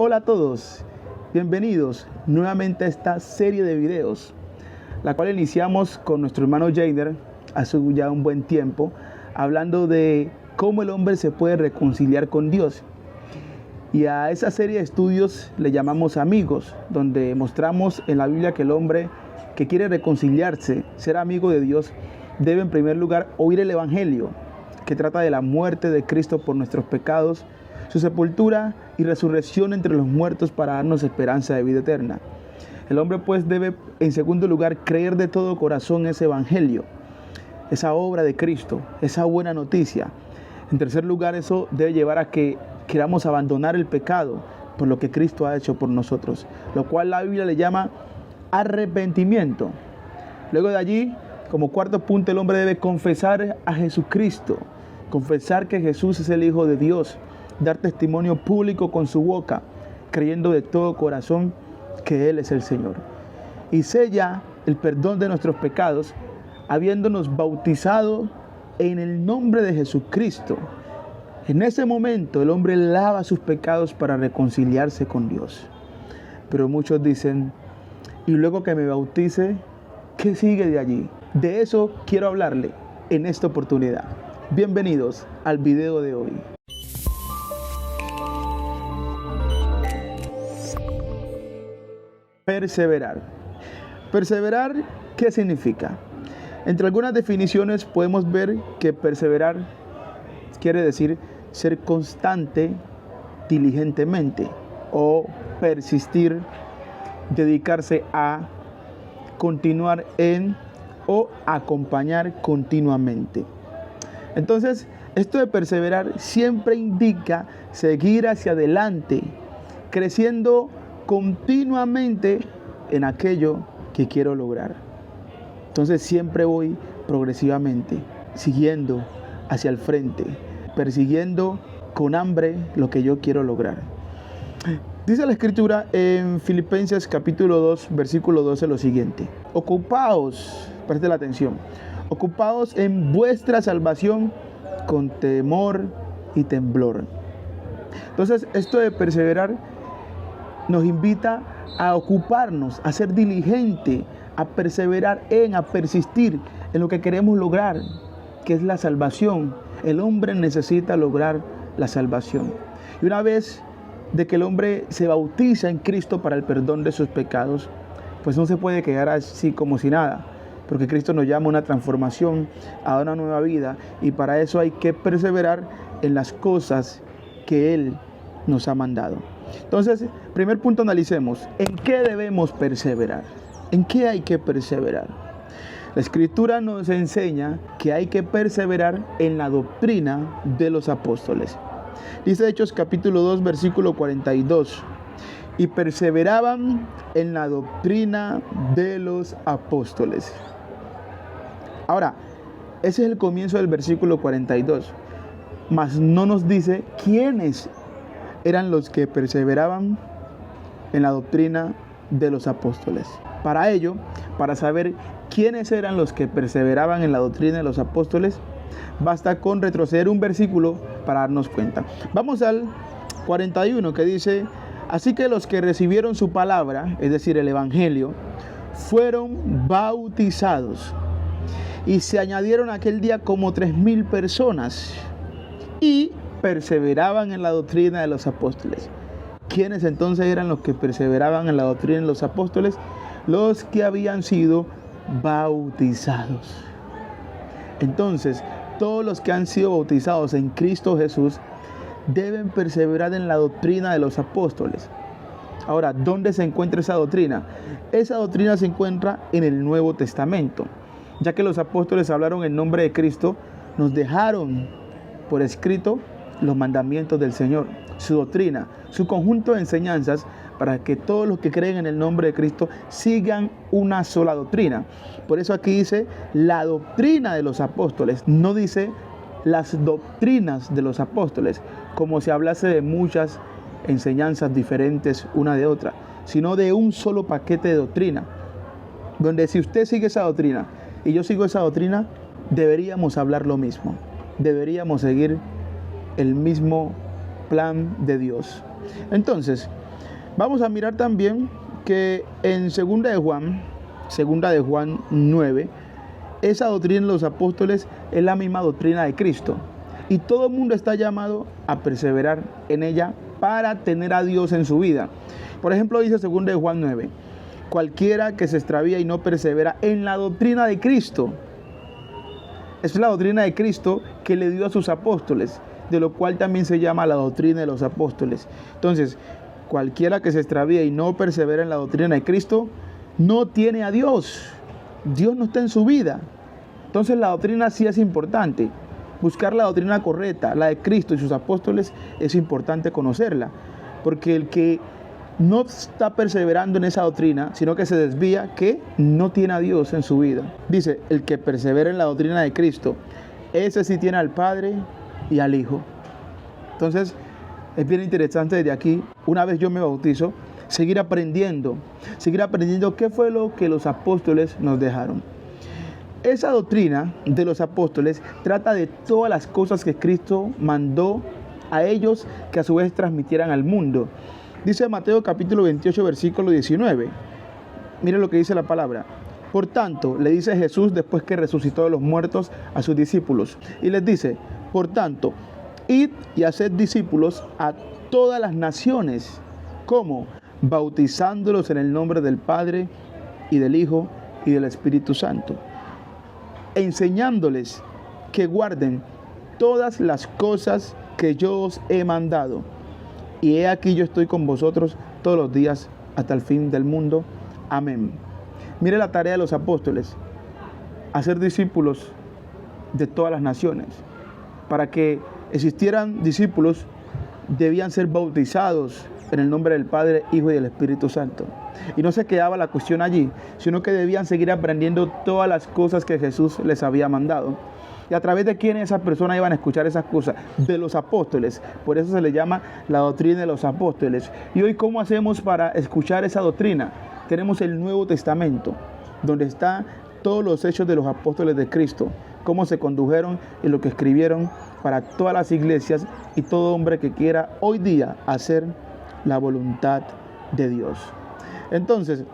Hola a todos, bienvenidos nuevamente a esta serie de videos, la cual iniciamos con nuestro hermano Jader hace ya un buen tiempo, hablando de cómo el hombre se puede reconciliar con Dios. Y a esa serie de estudios le llamamos Amigos, donde mostramos en la Biblia que el hombre que quiere reconciliarse, ser amigo de Dios, debe en primer lugar oír el Evangelio, que trata de la muerte de Cristo por nuestros pecados, su sepultura y resurrección entre los muertos para darnos esperanza de vida eterna. El hombre pues debe en segundo lugar creer de todo corazón ese Evangelio, esa obra de Cristo, esa buena noticia. En tercer lugar, eso debe llevar a que queramos abandonar el pecado por lo que Cristo ha hecho por nosotros, lo cual la Biblia le llama arrepentimiento. Luego de allí, como cuarto punto, el hombre debe confesar a Jesucristo, confesar que Jesús es el Hijo de Dios, dar testimonio público con su boca, creyendo de todo corazón que Él es el Señor. Y sella el perdón de nuestros pecados, habiéndonos bautizado en el nombre de Jesucristo. En ese momento el hombre lava sus pecados para reconciliarse con Dios. Pero muchos dicen, y luego que me bautice, ¿qué sigue de allí? De eso quiero hablarle en esta oportunidad. Bienvenidos al video de hoy. Perseverar. Perseverar, ¿qué significa? Entre algunas definiciones podemos ver que perseverar quiere decir ser constante diligentemente o persistir, dedicarse a, continuar en o acompañar continuamente. Entonces, esto de perseverar siempre indica seguir hacia adelante, creciendo continuamente en aquello que quiero lograr. Entonces siempre voy progresivamente, siguiendo hacia el frente, persiguiendo con hambre lo que yo quiero lograr. Dice la Escritura en Filipenses capítulo 2, versículo 12 lo siguiente: ocupaos, preste la atención, ocupaos en vuestra salvación con temor y temblor. Entonces, esto de perseverar nos invita a ocuparnos, a ser diligente, a perseverar a persistir en lo que queremos lograr, que es la salvación. El hombre necesita lograr la salvación. Y una vez de que el hombre se bautiza en Cristo para el perdón de sus pecados, pues no se puede quedar así como si nada, porque Cristo nos llama a una transformación, a una nueva vida, y para eso hay que perseverar en las cosas que Él nos ha mandado. Entonces, primer punto, analicemos, ¿en qué debemos perseverar? ¿En qué hay que perseverar? La Escritura nos enseña que hay que perseverar en la doctrina de los apóstoles. Dice Hechos capítulo 2, versículo 42. Y perseveraban en la doctrina de los apóstoles. Ahora, ese es el comienzo del versículo 42. Mas no nos dice quiénes eran los que perseveraban en la doctrina de los apóstoles. Para ello, para saber quiénes eran los que perseveraban en la doctrina de los apóstoles, basta con retroceder un versículo para darnos cuenta. Vamos al 41, que dice: así que los que recibieron su palabra, es decir, el Evangelio, fueron bautizados, y se añadieron aquel día como 3,000 personas, y perseveraban en la doctrina de los apóstoles. ¿Quiénes entonces eran los que perseveraban en la doctrina de los apóstoles? Los que habían sido bautizados. Entonces, todos los que han sido bautizados en Cristo Jesús deben perseverar en la doctrina de los apóstoles. Ahora, ¿dónde se encuentra esa doctrina? Esa doctrina se encuentra en el Nuevo Testamento, ya que los apóstoles hablaron en nombre de Cristo, nos dejaron por escrito los mandamientos del Señor, su doctrina, su conjunto de enseñanzas, para que todos los que creen en el nombre de Cristo sigan una sola doctrina. Por eso aquí dice la doctrina de los apóstoles, no dice las doctrinas de los apóstoles, como si hablase de muchas enseñanzas diferentes una de otra, sino de un solo paquete de doctrina, donde si usted sigue esa doctrina y yo sigo esa doctrina, deberíamos hablar lo mismo, deberíamos seguir el mismo plan de Dios. Entonces, vamos a mirar también que en segunda de Juan 9, esa doctrina de los apóstoles es la misma doctrina de Cristo. Y todo el mundo está llamado a perseverar en ella para tener a Dios en su vida. Por ejemplo, dice segunda de Juan 9, cualquiera que se extravía y no persevera en la doctrina de Cristo. Es la doctrina de Cristo que le dio a sus apóstoles, de lo cual también se llama la doctrina de los apóstoles. Entonces, cualquiera que se extravía y no persevera en la doctrina de Cristo, no tiene a Dios. Dios no está en su vida. Entonces la doctrina sí es importante. Buscar la doctrina correcta, la de Cristo y sus apóstoles, es importante conocerla. Porque el que no está perseverando en esa doctrina, sino que se desvía, que no tiene a Dios en su vida. Dice, el que persevera en la doctrina de Cristo, ese sí tiene al Padre y al Hijo. Entonces, es bien interesante desde aquí, una vez yo me bautizo, seguir aprendiendo qué fue lo que los apóstoles nos dejaron. Esa doctrina de los apóstoles trata de todas las cosas que Cristo mandó a ellos, que a su vez transmitieran al mundo. Dice Mateo capítulo 28, versículo 19. Mire lo que dice la palabra. Por tanto, le dice Jesús después que resucitó de los muertos a sus discípulos. Y les dice, por tanto, id y haced discípulos a todas las naciones. ¿Cómo? Bautizándolos en el nombre del Padre y del Hijo y del Espíritu Santo. Enseñándoles que guarden todas las cosas que yo os he mandado. Y he aquí yo estoy con vosotros todos los días hasta el fin del mundo. Amén. Mire la tarea de los apóstoles, hacer discípulos de todas las naciones. Para que existieran discípulos, debían ser bautizados en el nombre del Padre, Hijo y del Espíritu Santo. Y no se quedaba la cuestión allí, sino que debían seguir aprendiendo todas las cosas que Jesús les había mandado. ¿Y a través de quién esas personas iban a escuchar esas cosas? De los apóstoles. Por eso se le llama la doctrina de los apóstoles. Y hoy, ¿cómo hacemos para escuchar esa doctrina? Tenemos el Nuevo Testamento, donde están todos los hechos de los apóstoles de Cristo, cómo se condujeron y lo que escribieron para todas las iglesias y todo hombre que quiera hoy día hacer la voluntad de Dios. Entonces,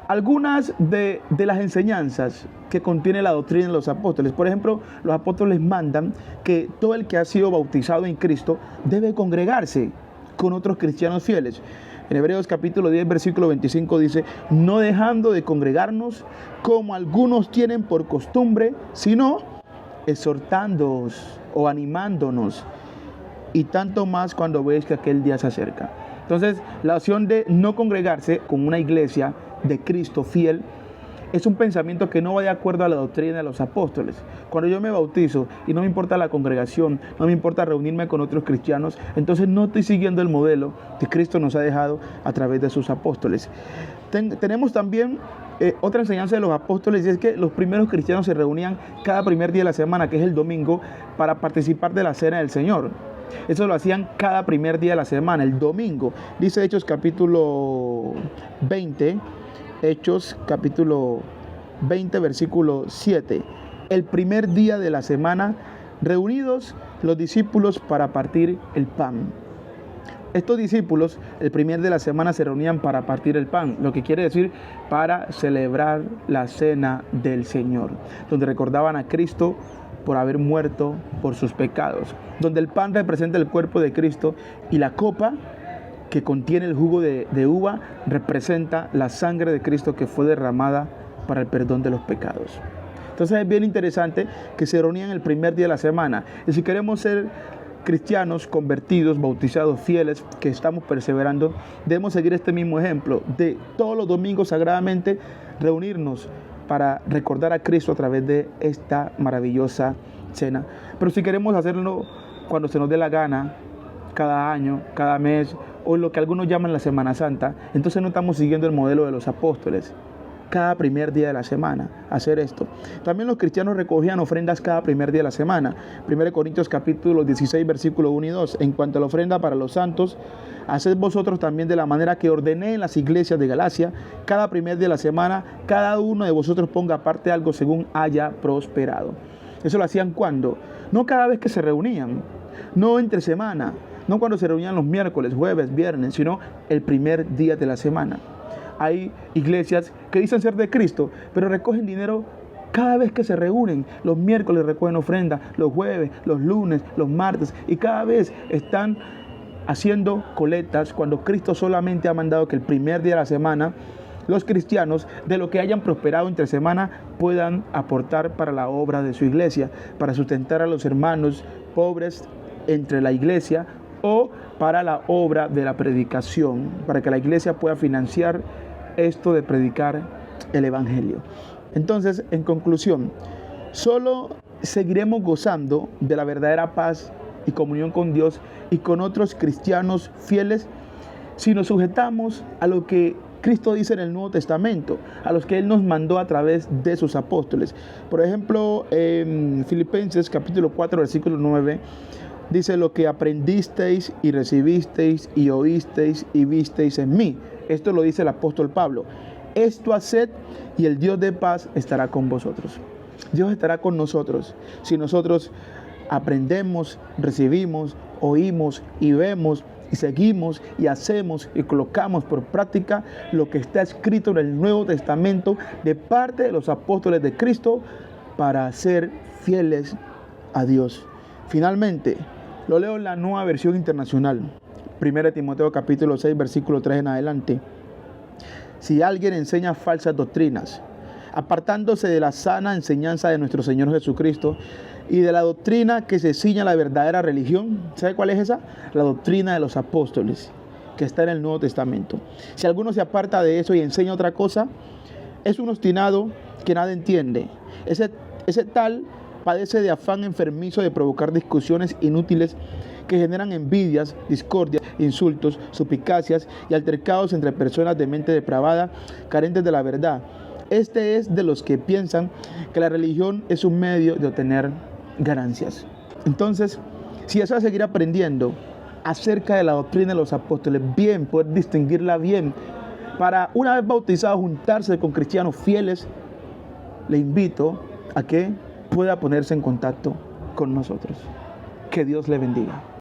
algunas de las enseñanzas que contiene la doctrina de los apóstoles. Por ejemplo, los apóstoles mandan que todo el que ha sido bautizado en Cristo debe congregarse con otros cristianos fieles. En Hebreos capítulo 10, versículo 25 dice, no dejando de congregarnos como algunos tienen por costumbre, sino exhortándoos o animándonos, y tanto más cuando veis que aquel día se acerca. Entonces, la opción de no congregarse con una iglesia de Cristo fiel es un pensamiento que no va de acuerdo a la doctrina de los apóstoles. Cuando yo me bautizo y no me importa la congregación, no me importa reunirme con otros cristianos, entonces no estoy siguiendo el modelo que Cristo nos ha dejado a través de sus apóstoles. Tenemos también otra enseñanza de los apóstoles, y es que los primeros cristianos se reunían cada primer día de la semana, que es el domingo, para participar de la cena del Señor. Eso lo hacían cada primer día de la semana, el domingo. Dice Hechos capítulo 20, Hechos capítulo 20, versículo 7. El primer día de la semana, reunidos los discípulos para partir el pan. Estos discípulos, el primer de la semana, se reunían para partir el pan, lo que quiere decir para celebrar la cena del Señor, donde recordaban a Cristo por haber muerto por sus pecados, donde el pan representa el cuerpo de Cristo y la copa que contiene el jugo de uva representa la sangre de Cristo que fue derramada para el perdón de los pecados. Entonces es bien interesante que se reunían el primer día de la semana. Y si queremos ser cristianos convertidos, bautizados, fieles, que estamos perseverando, debemos seguir este mismo ejemplo de todos los domingos sagradamente reunirnos para recordar a Cristo a través de esta maravillosa cena. Pero si queremos hacerlo cuando se nos dé la gana, cada año, cada mes, o lo que algunos llaman la Semana Santa, entonces no estamos siguiendo el modelo de los apóstoles. Cada primer día de la semana, hacer esto. También los cristianos recogían ofrendas cada primer día de la semana. 1 Corintios capítulo 16, versículo 1 y 2. En cuanto a la ofrenda para los santos, haced vosotros también de la manera que ordené en las iglesias de Galacia. Cada primer día de la semana, cada uno de vosotros ponga aparte algo según haya prosperado. Eso lo hacían cuando, no cada vez que se reunían, no entre semana, No cuando se reunían los miércoles, jueves, viernes, sino el primer día de la semana. Hay iglesias que dicen ser de Cristo, pero recogen dinero cada vez que se reúnen. Los miércoles recogen ofrenda, los jueves, los lunes, los martes, y cada vez están haciendo colectas cuando Cristo solamente ha mandado que el primer día de la semana los cristianos, de lo que hayan prosperado entre semana, puedan aportar para la obra de su iglesia, para sustentar a los hermanos pobres entre la iglesia o para la obra de la predicación, para que la iglesia pueda financiar esto de predicar el evangelio. Entonces, en conclusión, solo seguiremos gozando de la verdadera paz y comunión con Dios y con otros cristianos fieles si nos sujetamos a lo que Cristo dice en el Nuevo Testamento, a los que Él nos mandó a través de sus apóstoles. Por ejemplo, en Filipenses capítulo 4, versículo 9, dice: lo que aprendisteis y recibisteis y oísteis y visteis en mí. Esto lo dice el apóstol Pablo. Esto haced y el Dios de paz estará con vosotros. Dios estará con nosotros si nosotros aprendemos, recibimos, oímos y vemos y seguimos y hacemos y colocamos por práctica lo que está escrito en el Nuevo Testamento de parte de los apóstoles de Cristo para ser fieles a Dios. Finalmente, lo leo en la Nueva Versión Internacional, 1 Timoteo capítulo 6, versículo 3 en adelante. Si alguien enseña falsas doctrinas, apartándose de la sana enseñanza de nuestro Señor Jesucristo y de la doctrina que se ciña a la verdadera religión, ¿sabe cuál es esa? La doctrina de los apóstoles, que está en el Nuevo Testamento. Si alguno se aparta de eso y enseña otra cosa, es un obstinado que nada entiende. Ese tal padece de afán enfermizo de provocar discusiones inútiles que generan envidias, discordias, insultos, suspicacias y altercados entre personas de mente depravada, carentes de la verdad. Este es de los que piensan que la religión es un medio de obtener ganancias. Entonces, si desea seguir aprendiendo acerca de la doctrina de los apóstoles, bien, poder distinguirla bien, para una vez bautizado juntarse con cristianos fieles, le invito a que pueda ponerse en contacto con nosotros. Que Dios le bendiga.